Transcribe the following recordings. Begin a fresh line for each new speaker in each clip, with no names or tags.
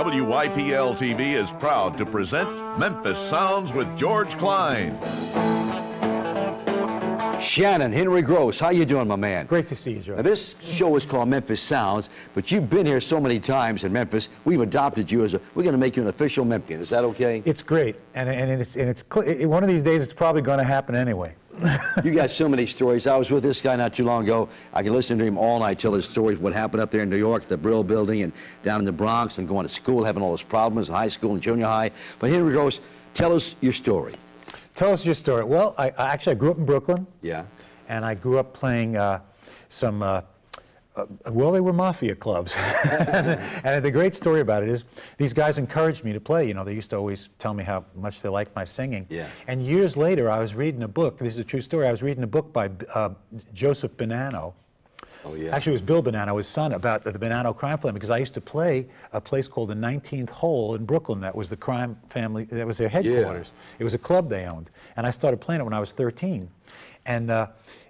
WYPL-TV is proud to present Memphis Sounds with George Klein.
Shannon, Henry Gross, how you doing, my man?
Great to see you, George.
Now, this show is called Memphis Sounds, but you've been here so many times in Memphis, we've adopted you as we're going to make you an official Memphian. Is that okay?
It's great, and one of these days it's probably going to happen anyway.
You got so many stories. I was with this guy not too long ago. I can listen to him all night, tell his stories, what happened up there in New York, the Brill Building, and down in the Bronx, and going to school, having all those problems in high school and junior high. But Henry Gross, tell us your story.
Tell us your story. Well, I grew up in Brooklyn.
Yeah.
And I grew up playing well, they were mafia clubs. And the great story about it is these guys encouraged me to play. You know, they used to always tell me how much they liked my singing.
Yeah.
And years later, I was reading a book. This is a true story. I was reading a book by Joseph Bonanno.
Oh, yeah.
Actually, it was Bill Bonanno, his son, about the Bonanno crime family, because I used to play a place called the 19th Hole in Brooklyn. That was the crime family, that was their headquarters. Yeah. It was a club they owned. And I started playing it when I was 13. And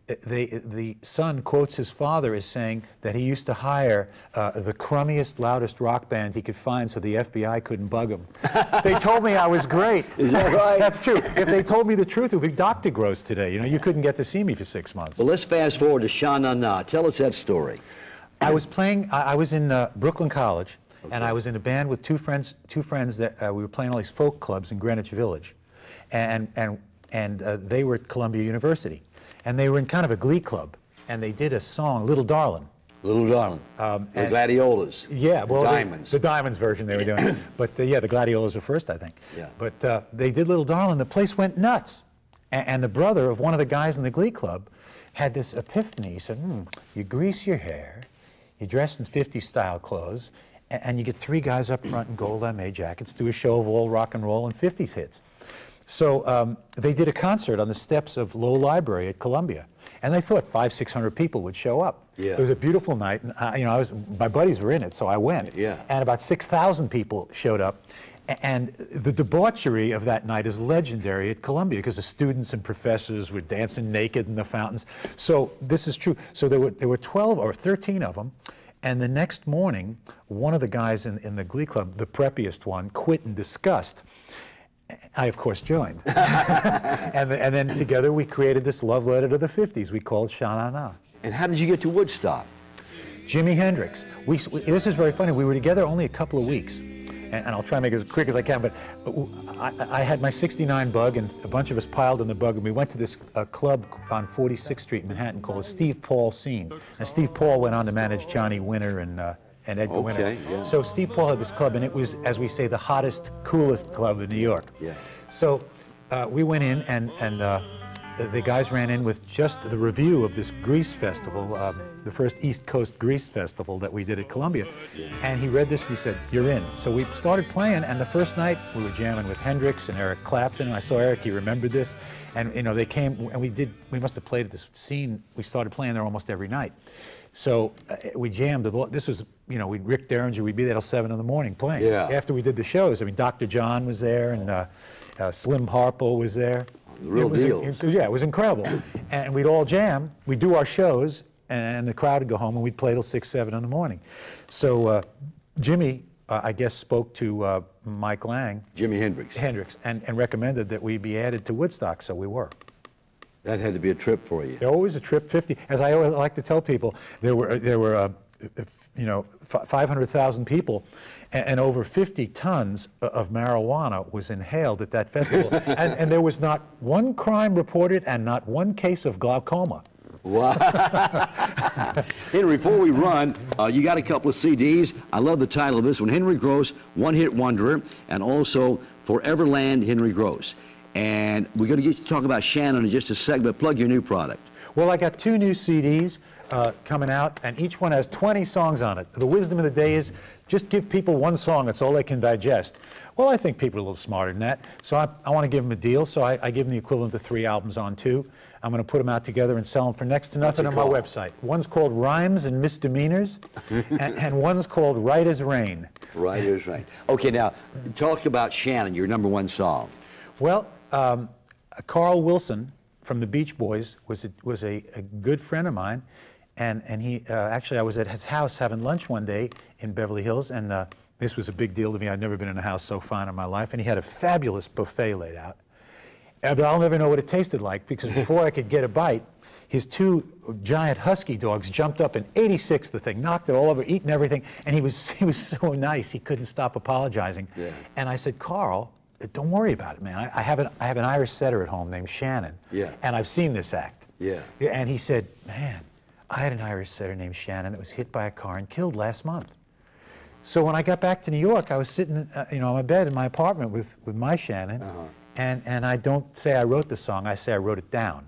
the son quotes his father as saying that he used to hire the crummiest, loudest rock band he could find so the FBI couldn't bug him. They told me I was great.
Is that right?
That's true. If they told me the truth, it would be Dr. Gross today. You know, you couldn't get to see me for 6 months.
Well, let's fast forward to Sha Na Na. Tell us that story.
I was playing, I was in Brooklyn College, okay. And I was in a band with two friends that we were playing all these folk clubs in Greenwich Village. And they were at Columbia University. And they were in kind of a glee club, and they did a song, Little Darlin'.
Little Darlin'. The Gladiolas.
Yeah, well,
the Diamonds.
The Diamonds version they were doing. But yeah, the Gladiolas were first, I think.
Yeah.
But they did Little Darlin'. The place went nuts. And the brother of one of the guys in the glee club had this epiphany. He said, you grease your hair, you dress in 50s style clothes, and you get 3 guys up front in gold lame jackets, do a show of all rock and roll and 50s hits. So they did a concert on the steps of Low Library at Columbia, and they thought 500-600 people would show up.
Yeah.
It was a beautiful night, and my buddies were in it, so I went.
Yeah.
And about 6,000 people showed up, and the debauchery of that night is legendary at Columbia because the students and professors were dancing naked in the fountains. So this is true. So there were 12 or 13 of them. And the next morning, one of the guys in the glee club, the preppiest one, quit in disgust. I, of course, joined. and then together we created this love letter to the 50s we called Sha Na Na.
And how did you get to Woodstock?
Jimi Hendrix. This is very funny. We were together only a couple of weeks. And I'll try to make it as quick as I can, but I had my 69 Bug, and a bunch of us piled in the Bug, and we went to this club on 46th Street in Manhattan called the Steve Paul Scene. And Steve Paul went on to manage Johnny Winter and Edgar Winter.
Yeah.
So Steve Paul had this club, and it was, as we say, the hottest, coolest club in New York.
Yeah.
So we went in, and the guys ran in with just the review of this Grease festival, the first East Coast Grease festival that we did at Columbia. Yeah. And he read this and he said, "You're in." So we started playing, and the first night we were jamming with Hendrix and Eric Clapton. And I saw Eric, he remembered this. And you know, they came, and we must have played at this scene. We started playing there almost every night. So we jammed. This was, you know, Rick Derringer, we'd be there till 7 in the morning playing.
Yeah.
After we did the shows. I mean, Dr. John was there, and Slim Harpo was there.
The real deal.
Yeah, it was incredible. And we'd all jam. We'd do our shows, and the crowd would go home, and we'd play till 6, 7 in the morning. So Jimmy, I guess, spoke to Mike Lang.
Jimi Hendrix.
And recommended that we be added to Woodstock, so we were.
That had to be a trip for you.
Always a trip. 50. As I always like to tell people, there were 500,000 people, and over 50 tons of marijuana was inhaled at that festival. and there was not one crime reported and not one case of glaucoma.
Wow. Henry, before we run, you got a couple of CDs. I love the title of this one, Henry Gross, One Hit Wonderer, and also Foreverland Henry Gross. And we're going to get you to talk about Shannon in just a second, but plug your new product.
Well, I got 2 new CDs coming out, and each one has 20 songs on it. The wisdom of the day is just give people 1 song. That's all they can digest. Well, I think people are a little smarter than that. So I want to give them a deal, so I give them the equivalent of 3 albums on 2. I'm going to put them out together and sell them for next to nothing on my website. One's called Rhymes and Misdemeanors, and one's called Right as Rain.
Right as Rain. Okay, now, talk about Shannon, your #1 song.
Well, Carl Wilson from the Beach Boys was a good friend of mine, and he actually, I was at his house having lunch one day in Beverly Hills, and This was a big deal to me. I'd never been in a house so fine in my life. And he had a fabulous buffet laid out. But I'll never know what it tasted like, because before I could get a bite, his two giant husky dogs jumped up and 86 the thing, knocked it all over, eating everything, and he was so nice, he couldn't stop apologizing.
Yeah.
And I said, Carl, don't worry about it, man. I have an Irish setter at home named Shannon,
yeah,
and I've seen this act.
Yeah.
And he said, man, I had an Irish setter named Shannon that was hit by a car and killed last month. So when I got back to New York, I was sitting, on my bed in my apartment with my Shannon, and I don't say I wrote the song, I say I wrote it down.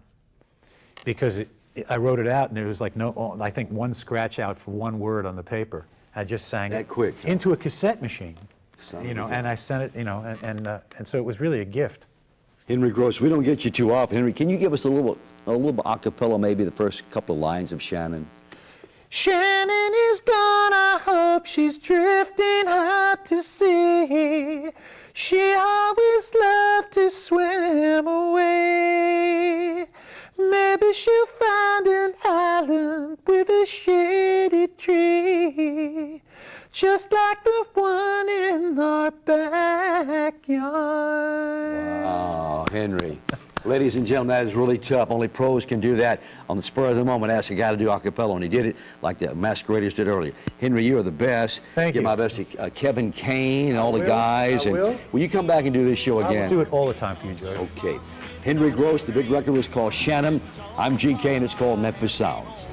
Because I wrote it out, and there was like I think one scratch out for one word on the paper. I just sang
that
it
quick,
into a cassette machine, and I sent it, and so it was really a gift.
Henry Gross, we don't get you too often. Henry, can you give us a little a cappella, maybe the first couple of lines of Shannon?
Shannon is gone, I hope she's drifting out to sea. She always loved to swim away. Maybe she'll find an island with a shady tree, just like the one in our backyard.
Wow, Henry. Ladies and gentlemen, that is really tough. Only pros can do that on the spur of the moment. Ask a guy to do a cappella, and he did it like the Masqueraders did earlier. Henry, you are the best.
Thank you.
Give my best to Kevin Kane and all the guys.
I will.
Will you come back and do this show again?
I will do it all the time for you, George.
Okay. Henry Gross, the big record was called Shannon. I'm GK, and it's called Memphis Sounds.